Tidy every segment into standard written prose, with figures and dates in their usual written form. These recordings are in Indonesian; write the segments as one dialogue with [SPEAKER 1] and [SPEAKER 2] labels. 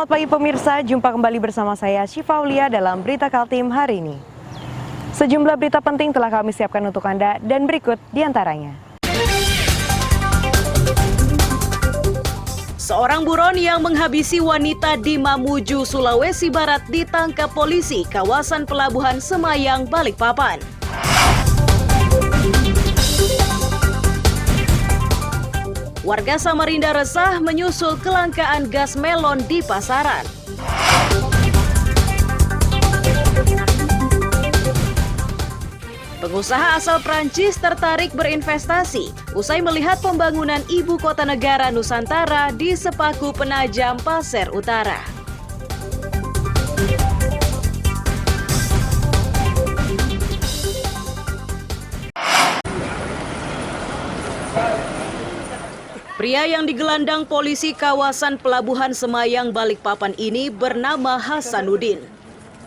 [SPEAKER 1] Selamat pagi pemirsa, jumpa kembali bersama saya Syifa Aulia dalam Berita Kaltim hari ini. Sejumlah berita penting telah kami siapkan untuk Anda dan berikut diantaranya.
[SPEAKER 2] Seorang buron yang menghabisi wanita di Mamuju, Sulawesi Barat ditangkap polisi kawasan Pelabuhan Semayang, Balikpapan. Warga Samarinda resah menyusul kelangkaan gas melon di pasaran. Pengusaha asal Prancis tertarik berinvestasi usai melihat pembangunan ibu kota negara Nusantara di Sepaku Penajam, Pasir Utara. Pria yang digelandang polisi kawasan Pelabuhan Semayang, Balikpapan ini bernama Hasanuddin.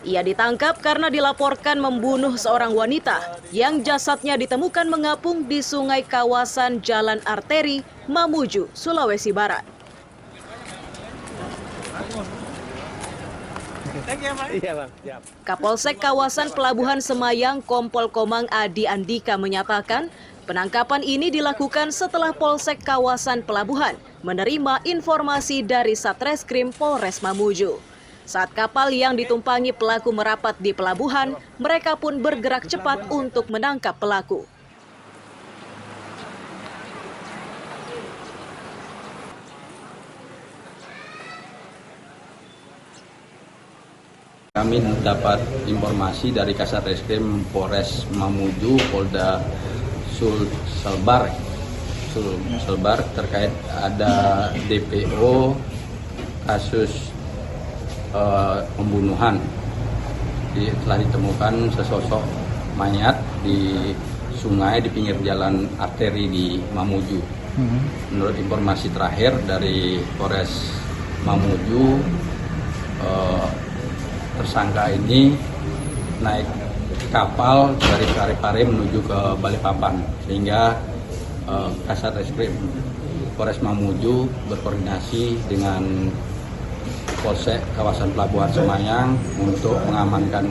[SPEAKER 2] Ia ditangkap karena dilaporkan membunuh seorang wanita yang jasadnya ditemukan mengapung di sungai kawasan Jalan Arteri, Mamuju, Sulawesi Barat. Kapolsek kawasan Pelabuhan Semayang, Kompol Komang Adi Andika menyatakan penangkapan ini dilakukan setelah Polsek kawasan Pelabuhan menerima informasi dari Satreskrim Polres Mamuju. Saat kapal yang ditumpangi pelaku merapat di pelabuhan, mereka pun bergerak cepat untuk menangkap pelaku.
[SPEAKER 3] Kami dapat informasi dari Kasatreskrim Polres Mamuju, Polda Sulselbar terkait ada DPO kasus pembunuhan. Telah ditemukan sesosok mayat di sungai di pinggir jalan arteri di Mamuju. Menurut informasi terakhir dari Polres Mamuju, tersangka ini naik kapal dari Parepare menuju ke Balikpapan, sehingga Kasatreskrim Polres Mamuju berkoordinasi dengan Polsek kawasan Pelabuhan Semayang untuk mengamankan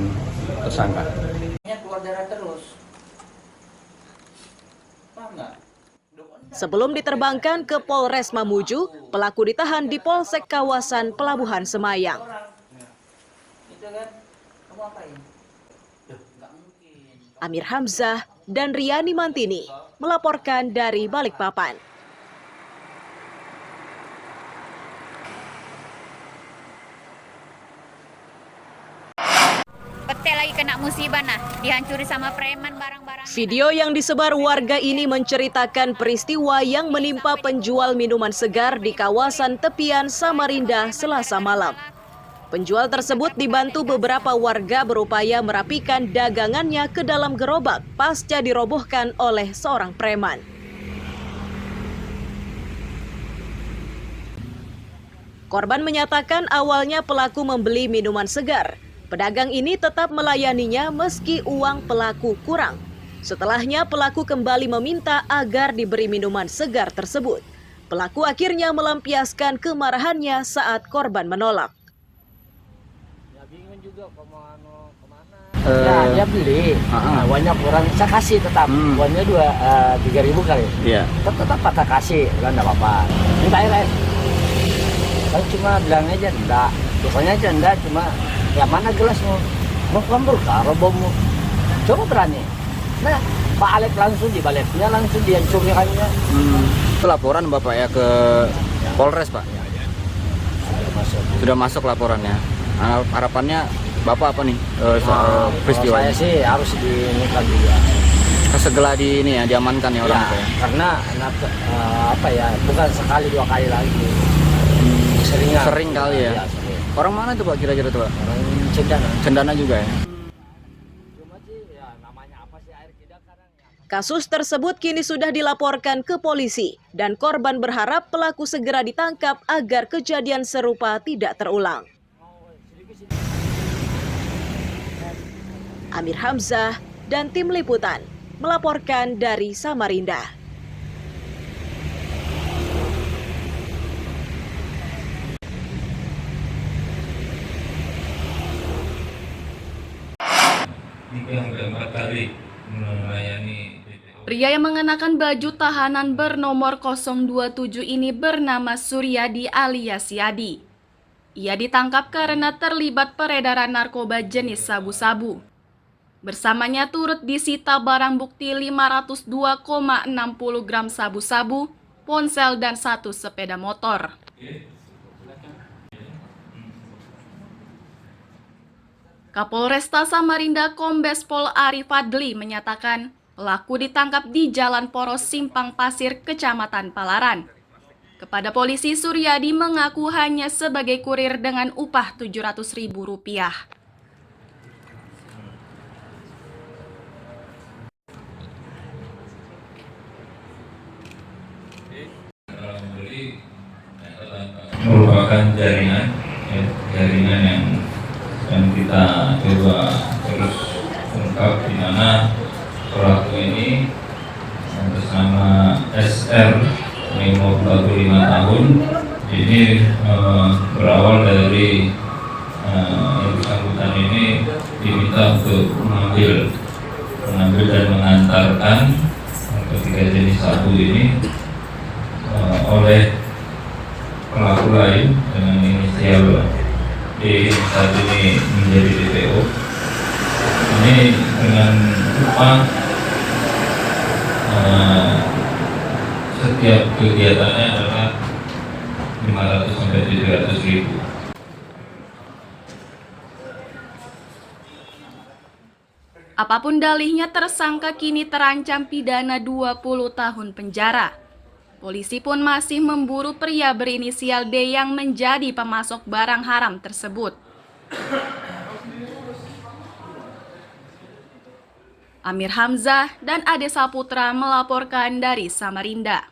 [SPEAKER 3] tersangka.
[SPEAKER 2] Sebelum diterbangkan ke Polres Mamuju, pelaku ditahan di Polsek kawasan Pelabuhan Semayang. Amir Hamzah dan Riani Mantini melaporkan dari Balikpapan.
[SPEAKER 4] Lagi kena musibah dihancuri sama preman barang-barang.
[SPEAKER 2] Video yang disebar warga ini menceritakan peristiwa yang menimpa penjual minuman segar di kawasan tepian Samarinda Selasa malam. Penjual tersebut dibantu beberapa warga berupaya merapikan dagangannya ke dalam gerobak pasca dirobohkan oleh seorang preman. Korban menyatakan awalnya pelaku membeli minuman segar. Pedagang ini tetap melayaninya meski uang pelaku kurang. Setelahnya pelaku kembali meminta agar diberi minuman segar tersebut. Pelaku akhirnya melampiaskan kemarahannya saat korban menolak.
[SPEAKER 5] Dia beli, uangnya kurang, saya kasih tetap, uangnya 3.000 kali.
[SPEAKER 3] Iya.
[SPEAKER 5] Tetap kata kasih, kan enggak apa-apa. Minta air. Saya cuma bilang aja enggak, pokoknya aja enggak, cuma ya mana gelasmu? Mau kambur karo bommu? Coba berani. Nah, Pak Alek langsung dibaliknya, langsung dihancurkannya.
[SPEAKER 6] Itu laporan Bapak ya ke Polres, Pak? Sudah masuk laporannya. Harapannya Bapak apa nih soal peristiwa
[SPEAKER 5] saya
[SPEAKER 6] ini?
[SPEAKER 5] sih harus dinikah juga.
[SPEAKER 6] Segera diamankan ya orang itu ya?
[SPEAKER 5] Karena bukan sekali 2 kali lagi.
[SPEAKER 6] Sering kali ya?
[SPEAKER 5] Sering.
[SPEAKER 6] Orang mana tuh Pak kira-kira tuh Pak?
[SPEAKER 5] Orang Cendana.
[SPEAKER 6] Cendana juga ya?
[SPEAKER 2] Kasus tersebut kini sudah dilaporkan ke polisi dan korban berharap pelaku segera ditangkap agar kejadian serupa tidak terulang. Amir Hamzah dan tim liputan melaporkan dari Samarinda.
[SPEAKER 7] melayani.
[SPEAKER 8] Pria yang mengenakan baju tahanan bernomor 027 ini bernama Suryadi alias Yadi. Ia ditangkap karena terlibat peredaran narkoba jenis sabu-sabu. Bersamanya turut disita barang bukti 502,60 gram sabu-sabu, ponsel, dan 1 sepeda motor. Kapolresta Samarinda Kombes Pol Ari Fadli menyatakan pelaku ditangkap di Jalan Poros Simpang Pasir, Kecamatan Palaran. Kepada polisi, Suryadi mengaku hanya sebagai kurir dengan upah Rp700.000.
[SPEAKER 7] Merupakan jaringan yang kita coba terus ungkap, di mana pelaku ini bersama SR 55 tahun ini berawal dari yang bersangkutan ini diminta untuk mengambil dan mengantarkan ketiga jenis sabu ini oleh pelaku lain dengan inisial D saat ini menjadi DPO. Ini dengan upah setiap kegiatannya adalah 500 sampai 700.000.
[SPEAKER 8] Apapun dalihnya, tersangka kini terancam pidana 20 tahun penjara. Polisi pun masih memburu pria berinisial D yang menjadi pemasok barang haram tersebut. Amir Hamzah dan Ade Saputra melaporkan dari Samarinda.